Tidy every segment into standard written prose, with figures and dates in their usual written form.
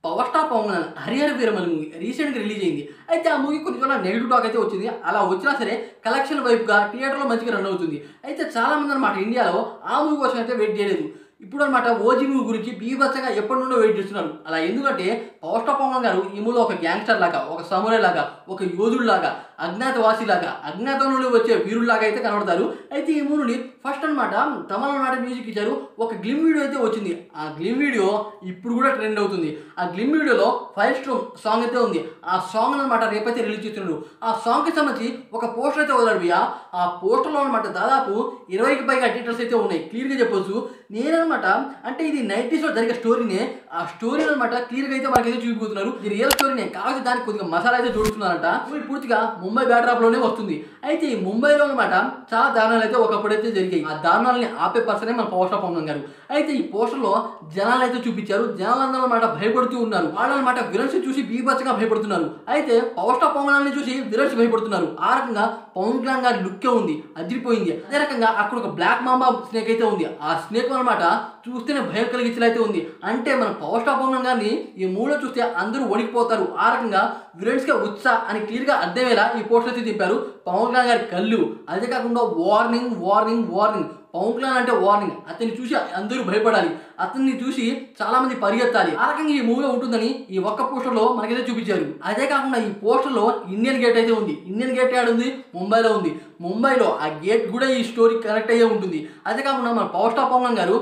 Power star Pawan Kalyan 'Hari Hara Veera Mallu' movie రీసెంట్‌గా release అయింది. అయితే ఆ మూవీ కొన్ని చోట్ల నెగెటివ్ టాక్ అయితే వచ్చింది. అలా వచ్చినా సరే కలెక్షన్ వైపుగా థియేటర్‌లో మంచిగా రన్ అవుతుంది. అయితే చాలామంది అన్నమాట ఇండియాలో ఆ మూవీ కోసం అయితే వెయిట్ చేయలేదు. ఇప్పుడు అన్నమాట 'ఓజీ' మూవీ గురించి బీభత్సంగా ఎప్పటి నుండో వెయిట్ చేస్తున్నారు. అలా ఎందుకంటే పవర్ స్టార్ పవన్ కళ్యాణ్ గారు ఈ మూవీలో ఒక గ్యాంగ్‌స్టర్ లాగా, ఒక సమురాయ్ లాగా, ఒక యోధుడిలాగా, అజ్ఞాతవాసిలాగా, అజ్ఞాతం నుండి వచ్చే వీరుడిలాగా అయితే కనబడతారు. అయితే ఈ మూవీని ఫస్ట్ అన్నమాట తమన్ అన్నమాట మ్యూజిక్ ఇచ్చారు. ఒక గ్లిమ్ వీడియో అయితే వచ్చింది. ఆ గ్లిమ్ వీడియో ఇప్పుడు కూడా ట్రెండ్ అవుతుంది. ఆ గ్లిమ్ వీడియోలో 'ఫైర్ స్ట్రోమ్' సాంగ్ అయితే ఉంది. ఆ సాంగ్ అన్నమాట రేపైతే రిలీజ్ చేస్తున్నారు. ఆ సాంగ్‌కి సంబంధించి ఒక పోస్టర్ అయితే వదిలాడు భయ్యా. ఆ పోస్టర్‌లో అన్నమాట దాదాపు 20కి పైగా డీటెయిల్స్ అయితే ఉన్నాయి. క్లియర్‌గా చెప్పొచ్చు. నేనన్నమాట అంటే ఇది 90స్‌లో జరిగే స్టోరీనే. ఆ స్టోరీని అన్నమాట క్లియర్‌గా అయితే మనకైతే చూపిపోతున్నారు. ఇది రియల్ స్టోరీనే. కాకపోతే దానికి కొద్దిగా మసాలా అయితే జోడిస్తున్నారంట. మూవీ పూర్తిగా ముంబై బ్యాక్‌డ్రాప్‌లోనే వస్తుంది. అయితే ఈ ముంబైలో అన్నమాట చాలా దారుణాలు అయితే ఒకప్పుడైతే జరిగాయి. ఆ దారుణాలని ఆపే పర్సనే మన పవర్ స్టార్ పవన్ గారు. అయితే ఈ పోస్టర్‌లో జనాలు అయితే చూపించారు. జనాలందరూ అన్నమాట భయపడుతూ ఉన్నారు. వాళ్ళన్నమాట విలన్స్ చూసి బీభత్సంగా భయపడుతున్నారు. అయితే పవర్ స్టార్ పవన్ కళ్యాణ్‌ని చూసి విలన్స్ భయపడుతున్నారు. ఆ రకంగా పవన్ కళ్యాణ్ గారి లుక్కే ఉంది. అదిరిపోయింది. అదే రకంగా అక్కడ ఒక బ్లాక్ మాంబా స్నేక్ అయితే ఉంది. ఆ స్నేక్ అన్నమాట చూస్తేనే భయం కలిగించేలా అయితే ఉంది. అంటే మన పవర్ స్టార్ పవన్ గారిని ఈ మూవీలో చూస్తే అందరూ వణికిపోతారు. ఆ రకంగా విలన్స్‌గా ఉత్సా అని క్లియర్‌గా అర్థమయ్యేలా ఈ పోస్టర్ అయితే దింపారు. పవన్ కళ్యాణ్ గారి కళ్ళు, అదే కాకుండా warning warning warning. Pawan Kalyan అంటే వార్నింగ్. అతన్ని చూసి అందరూ భయపడాలి. అతన్ని చూసి చాలా మంది పరిగెత్తాలి. ఆ రకంగా ఈ మూవీలో ఉంటుందని ఈ ఒక్క పోస్టర్‌లో మనకైతే చూపించారు. అదే కాకుండా ఈ పోస్టర్‌లో ఇండియన్ గేట్ అయితే ఉంది. ఇండియన్ గేట్ ఏడ ఉంది? ముంబైలో ఉంది. ముంబైలో ఆ గేట్ కూడా ఈ స్టోరీ కనెక్ట్ అయ్యే ఉంటుంది. అదే కాకుండా మన పవర్ స్టార్ పవన్ గారు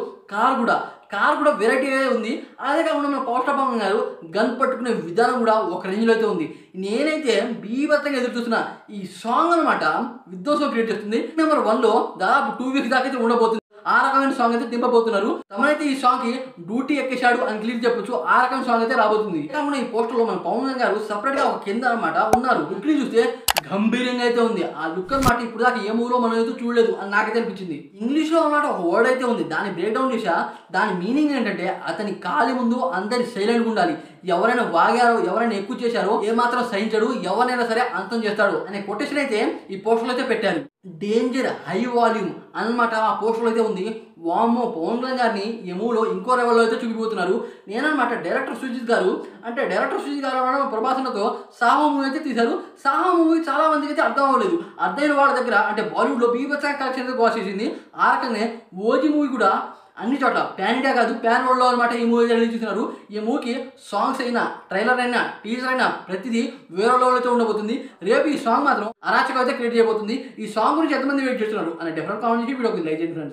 కార్ కూడా వెరైటీగా ఉంది. అదే కాకుండా మన పవర్ స్టార్ పవన్ గారు గన్ పట్టుకునే విధానం కూడా ఒక రేంజ్‌లో అయితే ఉంది. నేనైతే బీభత్సంగా ఎదురు చూస్తున్నా. ఈ సాంగ్ అన్నమాట విధ్వంసం క్రియేట్ చేస్తుంది. నెంబర్ 1లో దాదాపు 2 వీక్స్ దాకా అయితే ఉండబోతుంది. ఆ రకమైన సాంగ్ అయితే దింపబోతున్నారు. తమనైతే ఈ సాంగ్ కి డ్యూటీ ఎక్కేశాడు అని క్లియర్ చెప్పొచ్చు. ఆ రకమైన సాంగ్ అయితే రాబోతుంది. కాకుండా ఈ పోస్టర్ లో మన పవన్ కళ్యాణ్ గారు సెపరేట్ గా ఒక కింద అన్నమాట ఉన్నారు. లుక్ ని చూస్తే గంభీరంగా అయితే ఉంది. ఆ లుక్ అన్నమాట ఇప్పుడు దాకా ఏ మూవీలో మనం అయితే చూడలేదు అని నాకైతే అనిపించింది. ఇంగ్లీష్ లో అన్నమాట ఒక వర్డ్ అయితే ఉంది. దాన్ని బ్రేక్ డౌన్ చేసా. దాని మీనింగ్ ఏంటంటే అతని కాలి ముందు అందరి సైలెంట్ గా ఉండాలి. ఎవరైనా వాగారో, ఎవరైనా ఎక్కువ చేశారో ఏమాత్రం సహించడు, ఎవరైనా సరే అంతం చేస్తాడు అనే కొటేషన్ అయితే ఈ పోస్టర్ లో అయితే పెట్టారు. డేంజర్ హై వాల్యూమ్ అన్నమాట ఆ పోస్టర్ లో అయితే ఉంది. వామ్మో పవన్ కళ్యాణ్ గారిని ఈ మూవీలో ఇంకో లెవెల్లో అయితే చూపిపోతున్నారు. నేనన్నమాట డైరెక్టర్ సుజిత్ గారు అన్నమాట ప్రభాసనతో సాహో మూవీ అయితే తీశారు. సాహో మూవీ చాలా మందికి అయితే అర్థం అవ్వలేదు. అర్థమైన వాళ్ళ దగ్గర అంటే బాలీవుడ్లో బీభత్సంగా కలెక్షన్ అయితే బాగా చేసింది. ఆ రకంగా ఓజీ మూవీ కూడా అన్ని చోట్ల ప్యాన్ ఇండియా కాదు ప్యాన్ వరల్డ్లో అనమాట ఈ మూవీ రిలీజ్ చేస్తున్నారు. ఈ మూవీకి సాంగ్స్ అయినా, ట్రైలర్ అయినా, టీజర్ అయినా ప్రతిదీ వేరే లెవెల్ అయితే ఉండబోతుంది. రేపు ఈ సాంగ్ మాత్రం అరాచకం అయితే క్రియేట్ చేయబోతుంది. ఈ సాంగ్ గురించి ఎంతమంది వెయిట్ చేస్తున్నారు అనే డిఫరెంట్ కామెంట్ చేసి వీడియోకి లైక్ చేయండి ఫ్రెండ్స్.